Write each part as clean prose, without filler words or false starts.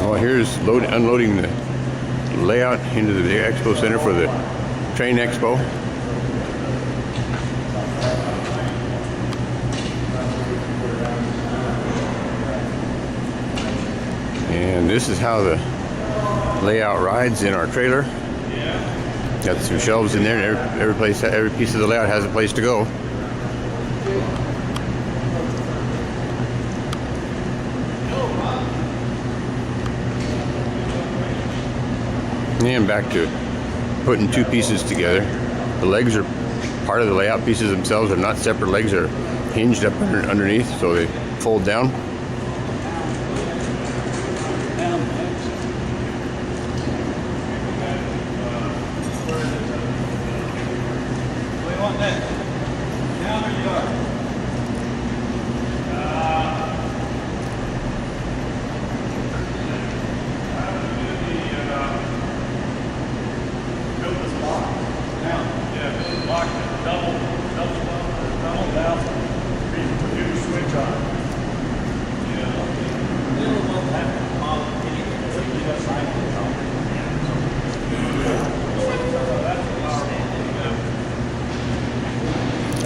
Well, here's unloading the layout into the Expo Center for the Train Expo. And this is how the layout rides in our trailer. Got some shelves in there, and every piece of the layout has a place to go. And back to putting two pieces together. The legs are part of the layout pieces themselves. They're not separate legs. They're hinged up underneath, so they fold down.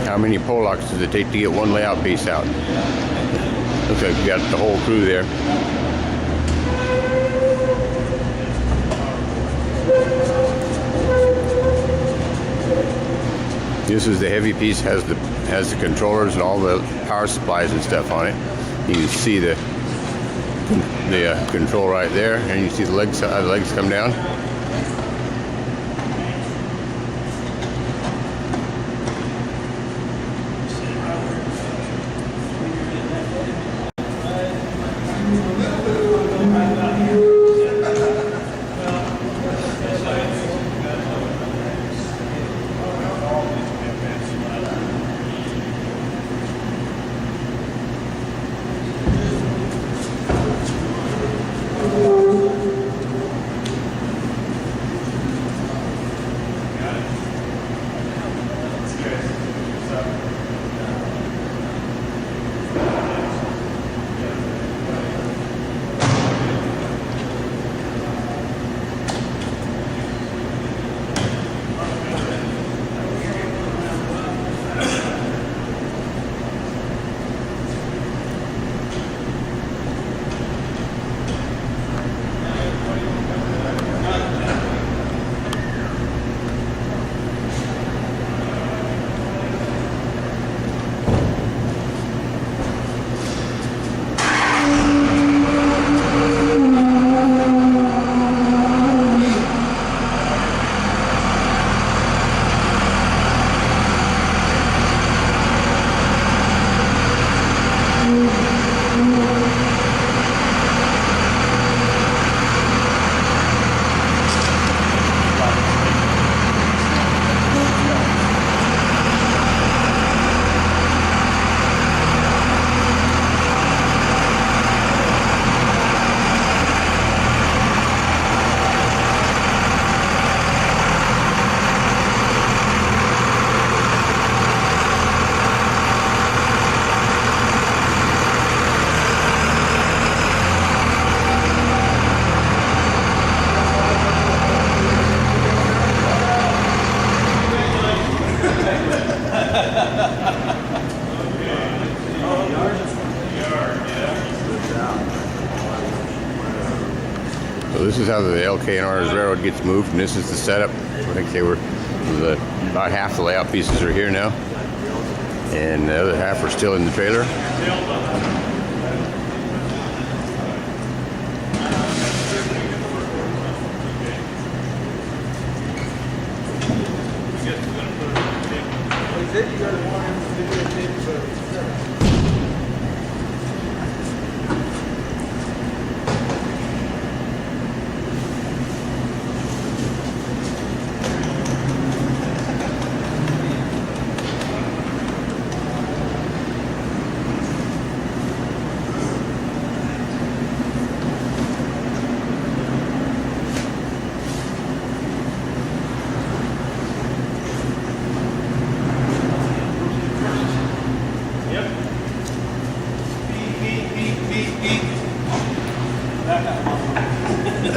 How many pole locks does it take to get one layout piece out? Looks like we got the whole crew there. This is the heavy piece, has the controllers and all the power supplies and stuff on it. You can see the control right there, and you see the legs come down. So this is how the LK&R's railroad gets moved, and this is the setup. I think about half the layout pieces are here now, and the other half are still in the trailer.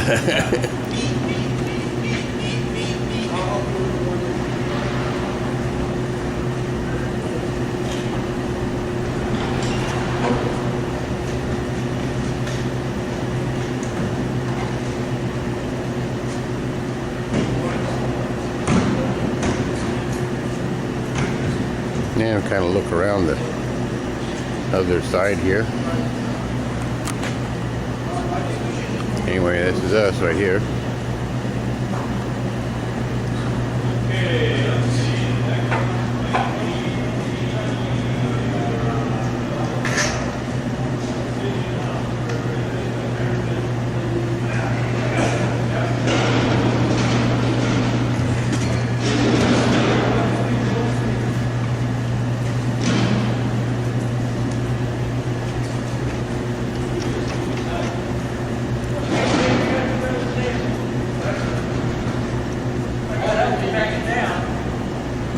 Now kind of look around the other side here. Anyway, this is us right here.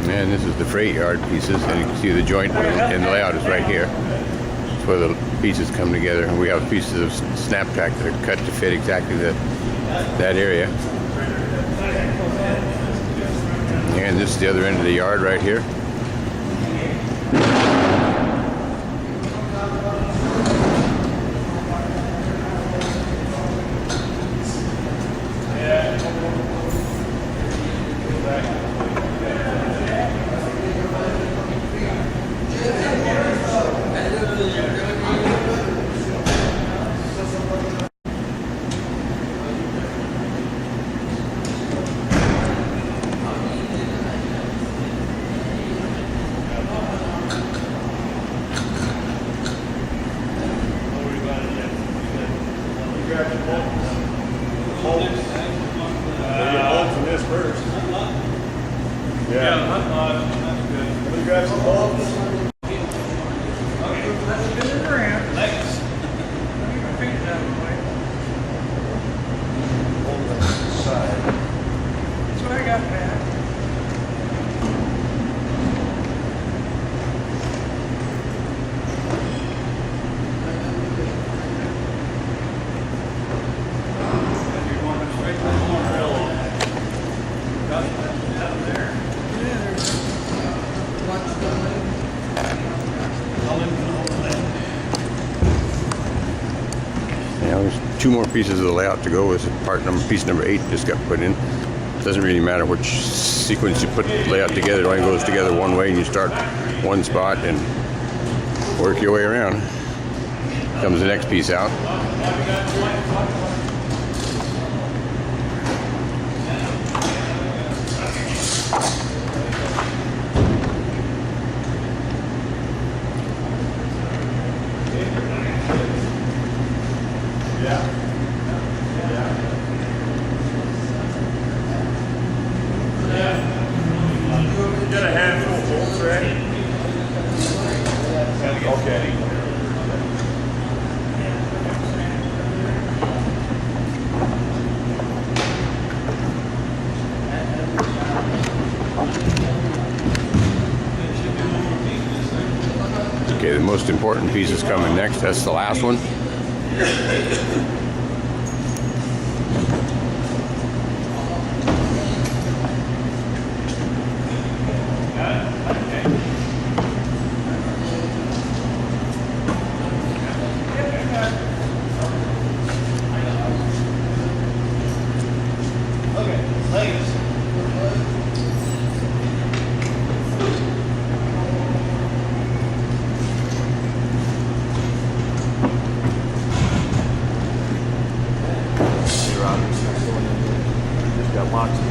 And this is the freight yard pieces, and you can see the joint and the layout is right here. It's where the pieces come together, and we have pieces of snap tack that are cut to fit exactly that area. And this is the other end of the yard right here. Grab some bolts. Okay, let's spin it around. Legs. Let me get my fingers out of the way. Hold it to the side. That's what I got, Pat. You're going straight to the corner. Down there. Yeah, there's Now there's two more pieces of the layout to go. This is piece number 8 just got put in. It doesn't really matter which sequence you put the layout together. It only goes together one way, and you start one spot and work your way around. Comes the next piece out. Got a handful of bolts ready? Okay. Okay, the most important piece is coming next. That's the last one. Got locks in.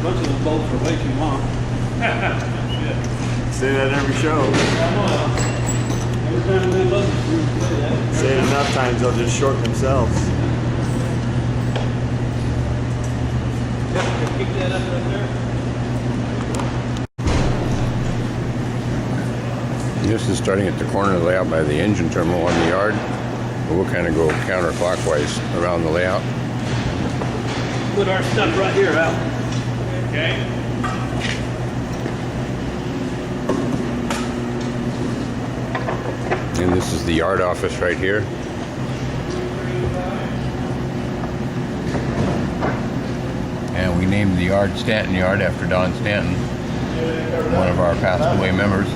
Bunch of the bolts are way too long. Say that every show. Every time they look, you Say it enough times, they'll just shorten themselves. Kick that up right there. This is starting at the corner of the layout by the engine terminal on the yard. We'll kind of go counterclockwise around the layout. Put our stuff right here, Al. Okay. And this is the yard office right here. And we named the yard Stanton Yard after Don Stanton, one of our passed away members.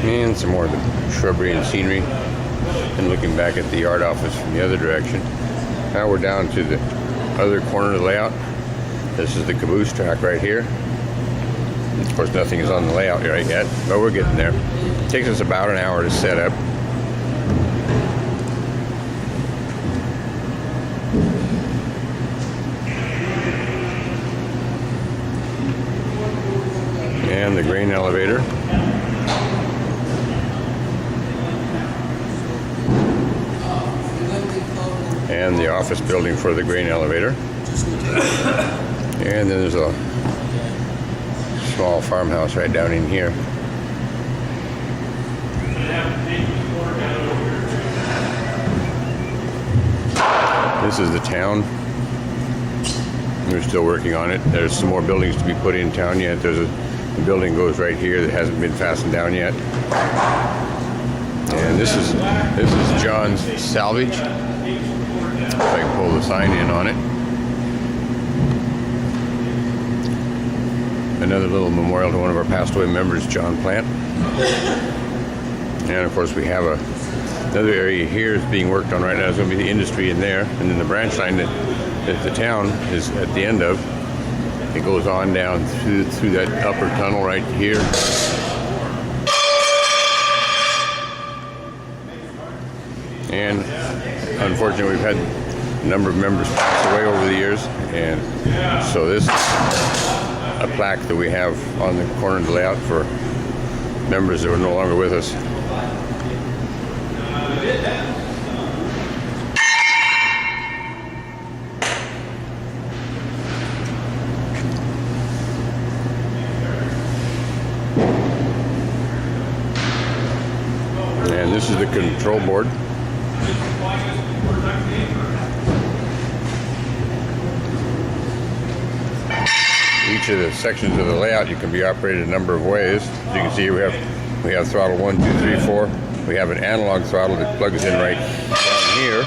And some more of the shrubbery and scenery. And looking back at the yard office from the other direction. Now we're down to the other corner of the layout. This is the caboose track right here. Of course, nothing is on the layout right yet, but we're getting there. It takes us about an hour to set up. And the grain elevator. And the office building for the grain elevator. And then there's a small farmhouse right down in here. This is the town. We're still working on it. There's some more buildings to be put in town yet. The building goes right here that hasn't been fastened down yet. And this is John's Salvage. If I can pull the sign in on it. Another little memorial to one of our passed away members, John Plant. And of course we have another area here is being worked on right now. There's going to be the industry in there. And then the branch line that the town is at the end of. It goes on down through that upper tunnel right here. And unfortunately, we've had a number of members pass away over the years, and so this is a plaque that we have on the corner of the layout for members that are no longer with us. And this is the control board. Each of the sections of the layout you can be operated a number of ways. As you can see, we have throttle 1, 2, 3, 4. We have an analog throttle that plugs in right down here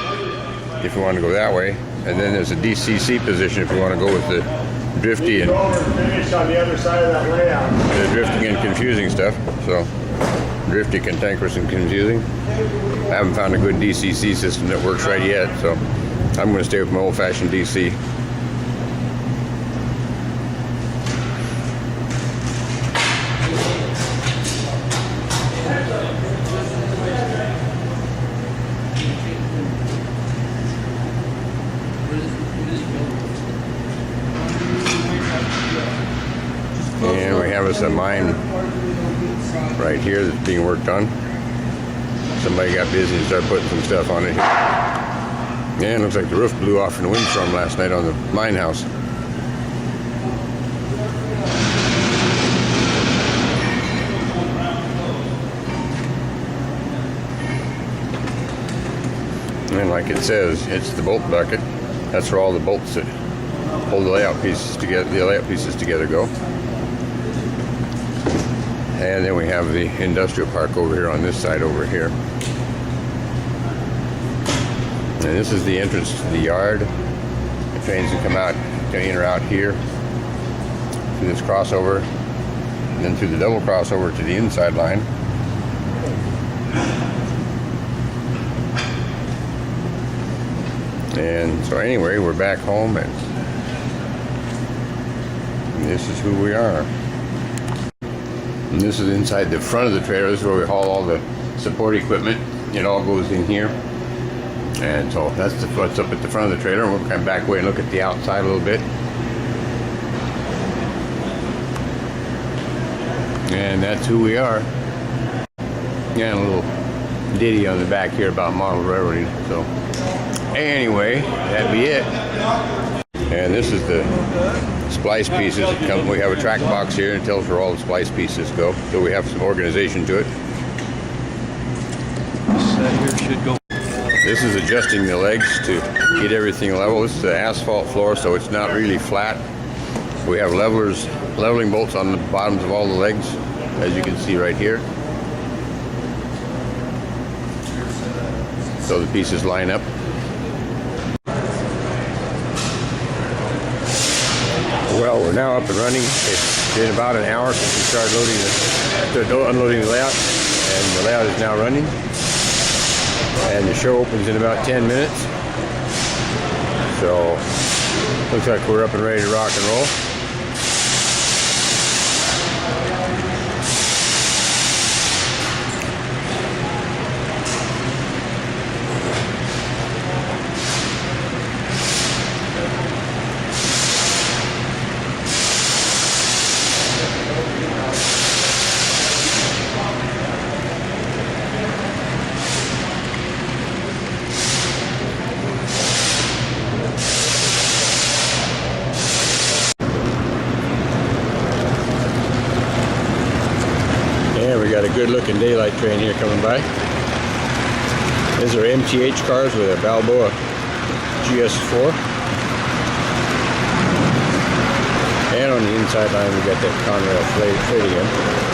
if you want to go that way. And then there's a DCC position if you want to go with the drifty and finish on the other side of that layout. the drifting and confusing stuff. So drifty, cantankerous, and confusing. I haven't found a good DCC system that works right yet, so I'm going to stay with my old-fashioned DC. And we have us a mine right here that's being worked on. Somebody got busy and started putting some stuff on it here. And it looks like the roof blew off in the windstorm last night on the mine house. And like it says, it's the bolt bucket. That's where all the bolts that hold the layout pieces together, go. And then we have the industrial park over here on this side over here. And this is the entrance to the yard. The trains can come out, get in or out here through this crossover, and then through the double crossover to the inside line. And so anyway, we're back home, and this is who we are. And this is inside the front of the trailer. This is where we haul all the support equipment. It all goes in here. And so that's what's up at the front of the trailer. And we'll come back away and look at the outside a little bit. And that's who we are. And a little ditty on the back here about model railroading. So anyway, that'd be it. And this is the splice pieces. We have a track box here and it tells where all the splice pieces go. So we have some organization to it. Here should go. This is adjusting the legs to get everything level. This is the asphalt floor, so it's not really flat. We have leveling bolts on the bottoms of all the legs, as you can see right here. So the pieces line up. we're now up and running. It's been about an hour since we started unloading the layout, and the layout is now running. And the show opens in about 10 minutes. So looks like we're up and ready to rock and roll. We got a good looking daylight train here coming by. These are MTH cars with a Balboa GS4. And on the inside line we got that Conrail freight again.